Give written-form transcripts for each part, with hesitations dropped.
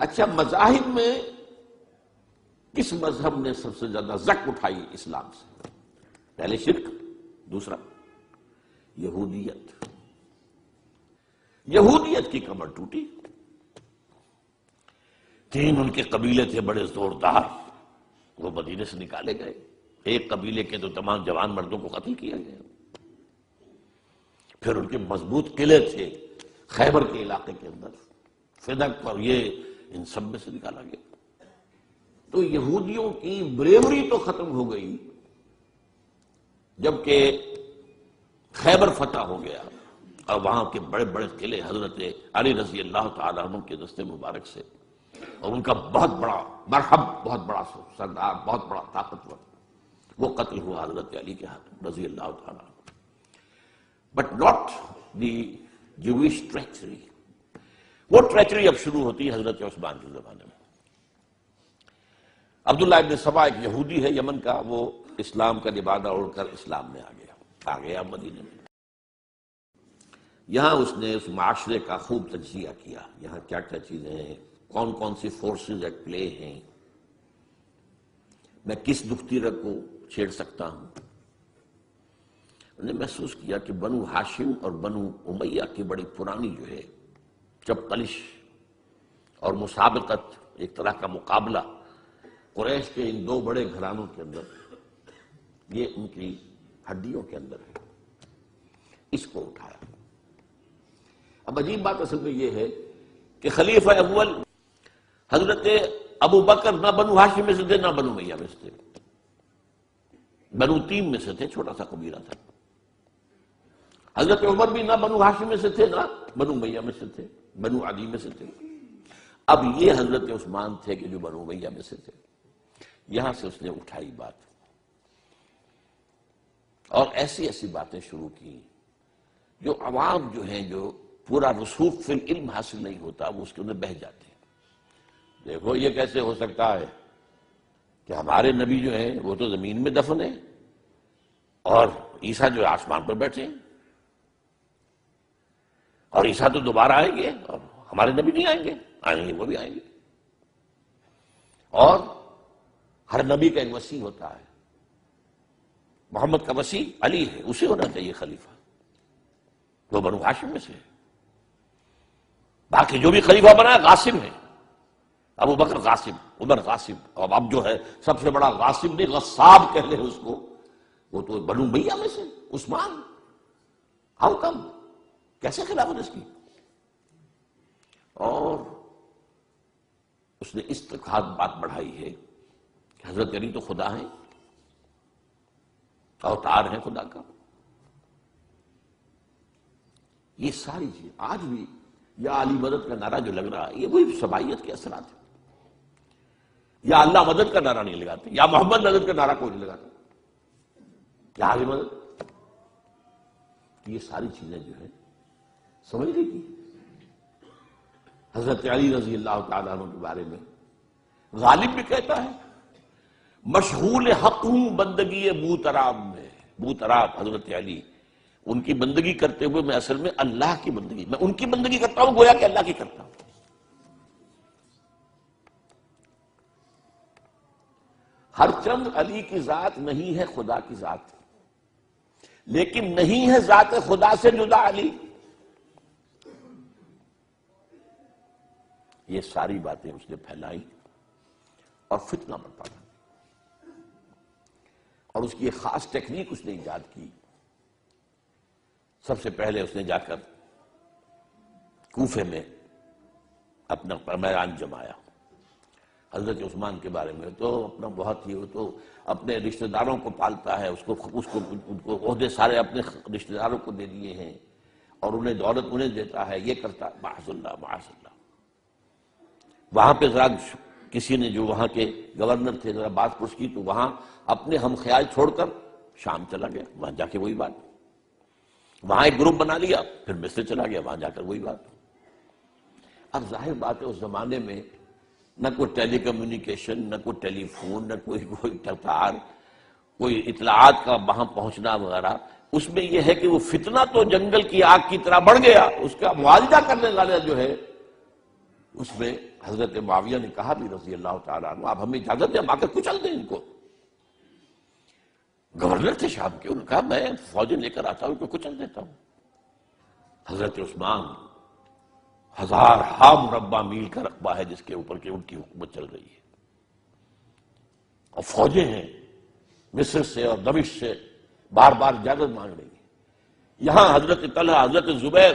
اچھا، مذاہب میں کس مذہب نے سب سے زیادہ زک اٹھائی اسلام سے؟ پہلے شرک، دوسرا یہودیت۔ یہودیت کی کمر ٹوٹی، تین ان کے قبیلے تھے بڑے زوردار، وہ مدینے سے نکالے گئے، ایک قبیلے کے تو تمام جوان مردوں کو قتل کیا گیا۔ پھر ان کے مضبوط قلعے تھے خیبر کے علاقے کے اندر، فدق اور یہ ان سب میں سے نکالا گیا۔ تو یہودیوں کی بریوری تو ختم ہو گئی جبکہ خیبر فتح ہو گیا اور وہاں کے بڑے بڑے قلعے حضرت علی رضی اللہ تعالیٰ عنہ کے دستے مبارک سے، اور ان کا بہت بڑا مرحب، بہت بڑا سردار، بہت بڑا طاقتور، وہ قتل ہوا حضرت علی کے ہاتھ رضی اللہ تعالیٰ عنہ۔ But not the Jewish treachery. وہ ٹریچری اب شروع ہوتی ہے حضرت عثمان کے زمانے میں۔ عبداللہ ابن سبا ایک یہودی ہے یمن کا، وہ اسلام کا لبادہ اوڑھ کر اسلام میں آ گیا مدینے میں۔ یہاں اس نے اس معاشرے کا خوب تجزیہ کیا، یہاں کیا کیا چیزیں ہیں، کون کون سی فورسز ایٹ پلے ہیں، میں کس دختیرہ کو چھیڑ سکتا ہوں۔ انہوں نے محسوس کیا کہ بنو ہاشم اور بنو امیہ کی بڑی پرانی جو ہے چپقلش اور مسابقت، ایک طرح کا مقابلہ قریش کے ان دو بڑے گھرانوں کے اندر، یہ ان کی ہڈیوں کے اندر ہے، اس کو اٹھایا۔ اب عجیب بات اصل میں یہ ہے کہ خلیفہ اول حضرت ابو بکر نہ بنو ہاشم میں سے تھے نہ بنو امیہ میں سے تھے، بنو تیم میں سے تھے، چھوٹا سا قبیلہ تھا۔ حضرت عمر بھی نہ بنو ہاشم میں سے تھے نہ بنو امیہ میں سے تھے، بنو عدی میں سے تھے۔ اب یہ حضرت عثمان تھے کہ جو بنو امیہ میں سے تھے۔ یہاں سے اس نے اٹھائی بات اور ایسی ایسی باتیں شروع کی جو عوام جو ہیں، جو پورا رسوخ فی العلم حاصل نہیں ہوتا، وہ اس کے اندر بہہ جاتے ہیں۔ دیکھو یہ کیسے ہو سکتا ہے کہ ہمارے نبی جو ہیں وہ تو زمین میں دفن ہیں اور عیسیٰ جو آسمان پر بیٹھے ہیں، اور عیسیٰ تو دوبارہ آئیں گے اور ہمارے نبی نہیں آئیں گے وہ بھی آئیں گے، اور ہر نبی کا ایک وصی ہوتا ہے، محمد کا وصی علی ہے، اسے ہونا چاہیے خلیفہ، وہ بنو ہاشم میں سے ہے۔ باقی جو بھی خلیفہ بنا غاصب ہے، ابو بکر غاصب، عمر غاصب، اور اب جو ہے سب سے بڑا غاصب نہیں غصاب کہہ لیں اس کو، وہ تو بنو امیہ میں سے عثمان۔ ہاؤ کم، کیسے خلافت اس کی؟ اور اس نے اس تک بات بڑھائی ہے کہ حضرت علی تو خدا ہیں، اوتار ہیں خدا کا۔ یہ ساری چیز آج بھی یا علی مدد کا نعرہ جو لگ رہا ہے، یہ وہی سبائیت کے اثرات ہیں۔ یا اللہ مدد کا نعرہ نہیں لگاتے، یا محمد مدد کا نعرہ کوئی نہیں لگاتا، یا علی مدد۔ یہ ساری چیزیں جو ہیں سمجھ رہی تھی حضرت علی رضی اللہ تعالیٰ عنہ کے بارے میں غالب بھی کہتا ہے مشغول حق ہوں بندگی بوتراب میں۔ بوتراب حضرت علی، ان کی بندگی کرتے ہوئے میں اصل میں اللہ کی بندگی، میں ان کی بندگی کرتا ہوں گویا کہ اللہ کی کرتا ہوں۔ ہر چند علی کی ذات نہیں ہے خدا کی ذات، لیکن نہیں ہے ذات خدا سے جدا علی۔ یہ ساری باتیں اس نے پھیلائی اور فتنہ برپا کر، اور اس کی ایک خاص ٹیکنیک اس نے ایجاد کی۔ سب سے پہلے اس نے جا کر کوفے میں اپنا میدان جمایا۔ حضرت عثمان کے بارے میں تو اپنا بہت ہی، وہ تو اپنے رشتہ داروں کو پالتا ہے، ان کو عہدے سارے اپنے رشتہ داروں کو دے دیے ہیں، اور انہیں دولت انہیں دیتا ہے، یہ کرتا ہے، معاذ اللہ معاذ اللہ۔ وہاں پہ ذرا کسی نے جو وہاں کے گورنر تھے ذرا بات پوچھ کی تو وہاں اپنے ہم خیال چھوڑ کر شام چلا گیا، وہاں جا کے وہی بات، وہاں ایک گروپ بنا لیا، پھر مصر چلا گیا، وہاں جا کر وہی بات۔ اب ظاہر بات ہے اس زمانے میں نہ کوئی ٹیلی کمیونیکیشن، نہ کوئی ٹیلی فون، نہ کوئی تار، کوئی اطلاعات کا وہاں پہنچنا وغیرہ۔ اس میں یہ ہے کہ وہ فتنہ تو جنگل کی آگ کی طرح بڑھ گیا، اس کا معالجہ کرنے والا جو ہے اس میں حضرت معاویہ نے کہا بھی رضی اللہ تعالیٰ عنہ آپ ہمیں اجازت دیں ہم آ کر کچل دیں ان کو. گورنر تھے شام کے, انہوں نے کہا میں فوجیں لے کر آتا ہوں ان کو کچل دیتا ہوں. حضرت عثمان 1000 مربع میل کا رقبہ ہے جس کے اوپر کہ ان کی حکومت چل رہی ہے, اور فوجیں ہیں مصر سے اور دمشق سے بار بار اجازت مانگ رہی ہیں. یہاں حضرت طلحہ, حضرت زبیر,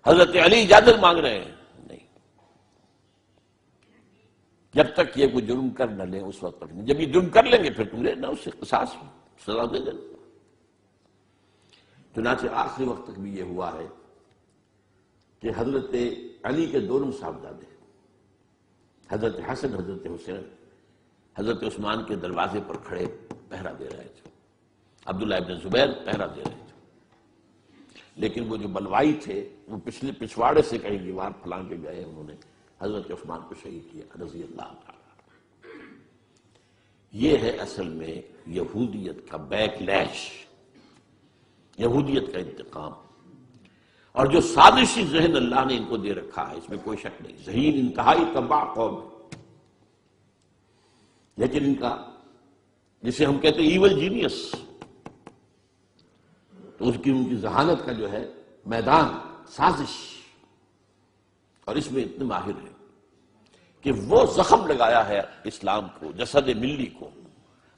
حضرت علی اجازت مانگ رہے ہیں. نہیں, جب تک یہ کوئی جرم کر نہ لیں اس وقت تک نہیں. جب یہ جرم کر لیں گے پھر تم لینا اس سے قصاص سزا دے دینا. چنانچہ آخری وقت تک بھی یہ ہوا ہے کہ حضرت علی کے دونوں صاحبزادے حضرت حسن, حضرت حسین, حضرت عثمان کے دروازے پر کھڑے پہرا دے رہے تھے. عبداللہ ابن زبیر پہرا دے رہے تھے, لیکن وہ جو بلوائی تھے وہ پچھلے پچھواڑے سے کہیں دیوار پھلانگ کے گئے, انہوں نے حضرت عثمان کو شہید کیا رضی اللہ تعالیٰ. یہ ہے اصل میں یہودیت کا بیک لیش, یہودیت کا انتقام. اور جو سازشی ذہن اللہ نے ان کو دے رکھا ہے اس میں کوئی شک نہیں. ذہین انتہائی تباہ قوم, لیکن ان کا جسے ہم کہتے ہیں ایول جینیس, تو ان کی ذہانت کا جو ہے میدان سازش, اور اس میں اتنے ماہر ہیں کہ وہ زخم لگایا ہے اسلام کو, جسد ملی کو.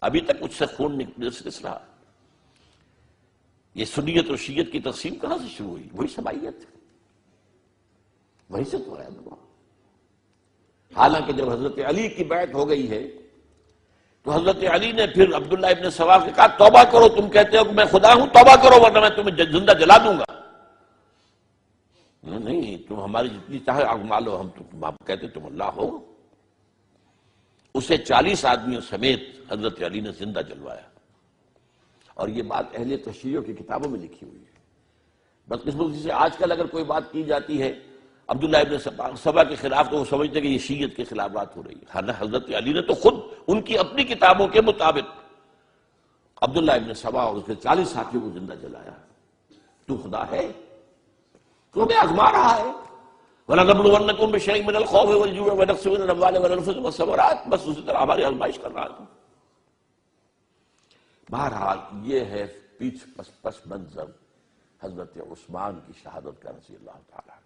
ابھی تک اس سے خون نکل رہا. یہ سنیت اور شیعت کی تقسیم کہاں سے شروع ہوئی؟ وہی سبائیت, وہی سے تو ہے. حالانکہ جب حضرت علی کی بیعت ہو گئی ہے تو حضرت علی نے پھر عبداللہ ابن سوا سے کہا توبہ کرو, تم کہتے ہو کہ میں خدا ہوں, توبہ کرو ورنہ میں تمہیں زندہ جلا دوں گا. نہیں, تم ہماری جتنی چاہے آگ مالو, ہم کہتے تم اللہ ہو. اسے 40 آدمیوں سمیت حضرت علی نے زندہ جلوایا, اور یہ بات اہل تشیع کی کتابوں میں لکھی ہوئی ہے. بدقسمتی سے آج کل اگر کوئی بات کی جاتی ہے عبداللہ ابن سبا کے خلاف تو وہ سمجھتے ہیں کہ یہ شیعت کے خلاف بات ہو رہی ہے. حضرت علی نے تو خود ان کی اپنی کتابوں کے مطابق عبداللہ ابن سبا اور اس کے 40 ساتھیوں کو زندہ جلایا. تو خدا ہے, تو ہمیں آزما رہا ہے. وَلَنَبْلُوَنَّكُمْ بِشَيْءٍ مِّنَ الْخَوْفِ وَالْجُوعِ وَنَقْصٍ مِّنَ الْأَمْوَالِ وَالْأَنفُسِ وَالثَّمَرَاتِ, بس اسی طرح ہماری آزمائش کر رہا ہے. بہرحال یہ ہے پس منظر حضرت عثمان کی شہادت کا رضی اللہ تعالیٰ.